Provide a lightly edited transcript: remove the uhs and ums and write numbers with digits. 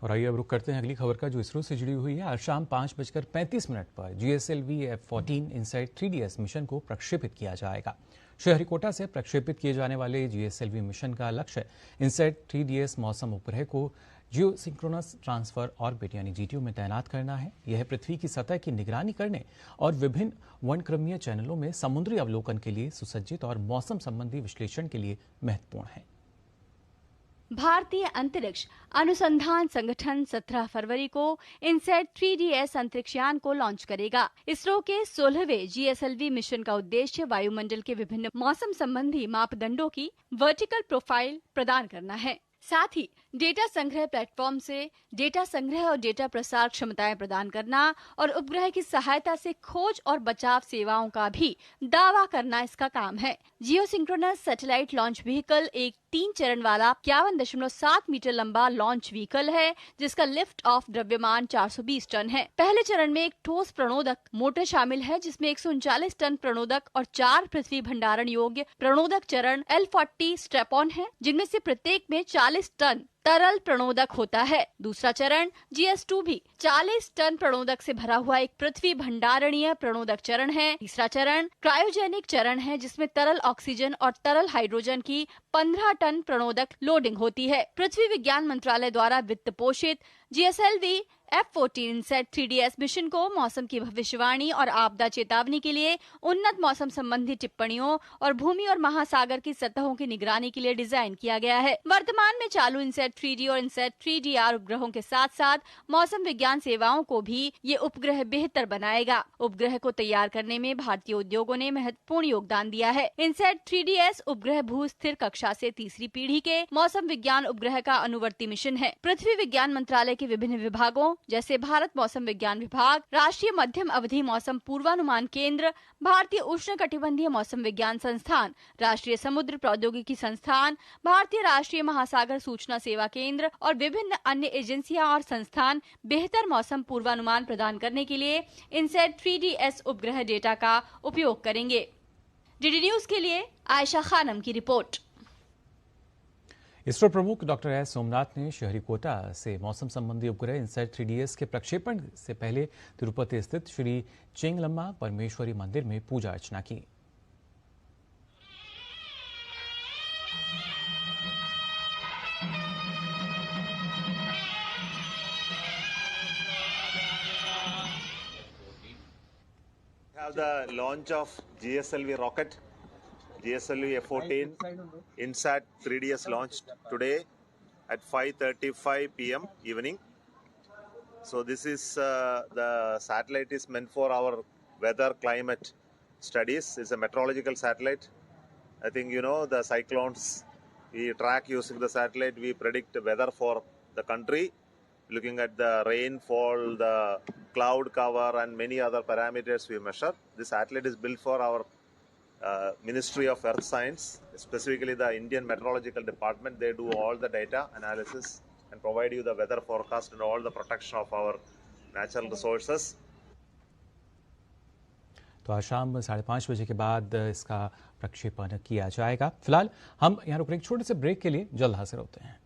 और आइए अब रुक करते हैं अगली खबर का, जो इसरो से जुड़ी हुई है। आज शाम 5:35 पर GSLV F-14 insight 3DS mission को प्रक्षेपित किया जाएगा। श्रीहरिकोटा से प्रक्षेपित किए जाने वाले GSLV मिशन का लक्ष्य इनसाइट 3DS मौसम उपग्रह को जियो सिंक्रोनस ट्रांसफर ऑर्बिट यानी GTO में तैनात करना है। यह पृथ्वी की सतह की निगरानी करने और विभिन्न वर्णक्रमीय चैनलों में समुद्री अवलोकन के लिए सुसज्जित और मौसम संबंधी विश्लेषण के लिए महत्वपूर्ण है। भारतीय अंतरिक्ष अनुसंधान संगठन 17 फरवरी को इनसैट 3DS अंतरिक्षयान को लॉन्च करेगा। इसरो के 16वें GSLV मिशन का उद्देश्य वायुमंडल के विभिन्न मौसम संबंधी मापदंडों की वर्टिकल प्रोफाइल प्रदान करना है। साथ ही डेटा संग्रह प्लेटफॉर्म से डेटा संग्रह और डेटा प्रसार क्षमताएं प्रदान करना और उपग्रह की सहायता से खोज और बचाव सेवाओं का भी दावा करना इसका काम है। जियो सिंक्रोनस सैटेलाइट लॉन्च व्हीकल एक 3 चरण वाला 51.7 मीटर लंबा लॉन्च व्हीकल है, जिसका लिफ्ट ऑफ द्रव्यमान 420 टन है। पहले चरण में एक ठोस प्रणोदक मोटर शामिल है, जिसमें 139 टन प्रणोदक और 4 पृथ्वी भंडारण योग्य प्रणोदक चरण L40 स्ट्रैप ऑन है, जिनमें से प्रत्येक में 40 टन तरल प्रणोदक होता है। दूसरा चरण GS2 भी 40 टन प्रणोदक से भरा हुआ एक पृथ्वी भंडारणीय प्रणोदक चरण है। तीसरा चरण क्रायोजेनिक चरण है, जिसमें तरल ऑक्सीजन और तरल हाइड्रोजन की 15 टन प्रणोदक लोडिंग होती है। पृथ्वी विज्ञान मंत्रालय द्वारा वित्त पोषित GSLV F-14 INSAT 3DS mission को मौसम की भविष्यवाणी और आपदा चेतावनी के लिए उन्नत मौसम संबंधी टिप्पणियों और भूमि और महासागर की सतहों की निगरानी के लिए डिजाइन किया गया है। वर्तमान में चालू इनसैट 3D और इनसैट 3DR उपग्रहों के साथ साथ मौसम विज्ञान सेवाओं को भी ये उपग्रह बेहतर बनाएगा। उपग्रह को तैयार करने में भारतीय उद्योगों ने महत्वपूर्ण योगदान दिया है। इनसैट 3DS उपग्रह भू स्थिर कक्षा से तीसरी पीढ़ी के मौसम विज्ञान उपग्रह का अनुवर्ती मिशन है। पृथ्वी विज्ञान मंत्रालय के विभिन्न विभागों जैसे भारत मौसम विज्ञान विभाग, राष्ट्रीय मध्यम अवधि मौसम पूर्वानुमान केंद्र, भारतीय उष्णकटिबंधीय मौसम विज्ञान संस्थान, राष्ट्रीय समुद्र प्रौद्योगिकी संस्थान, भारतीय राष्ट्रीय महासागर सूचना सेवा केंद्र और विभिन्न अन्य एजेंसियां और संस्थान बेहतर मौसम पूर्वानुमान प्रदान करने के लिए इनसैट 3DS उपग्रह डेटा का उपयोग करेंगे। DD न्यूज के लिए आयशा खानम की रिपोर्ट। इसरो प्रमुख डॉक्टर एस सोमनाथ ने श्रीहरिकोटा से मौसम संबंधी उपग्रह इनसैट 3DS के प्रक्षेपण से पहले तिरुपति स्थित श्री चेंगलम्मा परमेश्वरी मंदिर में पूजा अर्चना की। Have the launch of GSLV rocket, GSLV F-14 INSAT 3DS launched today at 5:35 p.m. evening. So this is the satellite is meant for our weather climate studies. It's a meteorological satellite. I think you know the cyclones we track using the satellite. We predict weather for the country, looking at the rainfall, the cloud cover and many other parameters we measure. This satellite is built for our Ministry of Earth Science, specifically the Indian Meteorological Department. They do all the data analysis and provide you the weather forecast and all the protection of our natural resources. तो आज शाम 5:30 बजे के बाद इसका प्रक्षेपण किया जाएगा। फिलहाल हम यहाँ रुक रहे एक छोटे से ब्रेक के लिए, जल्द हाजिर होते हैं।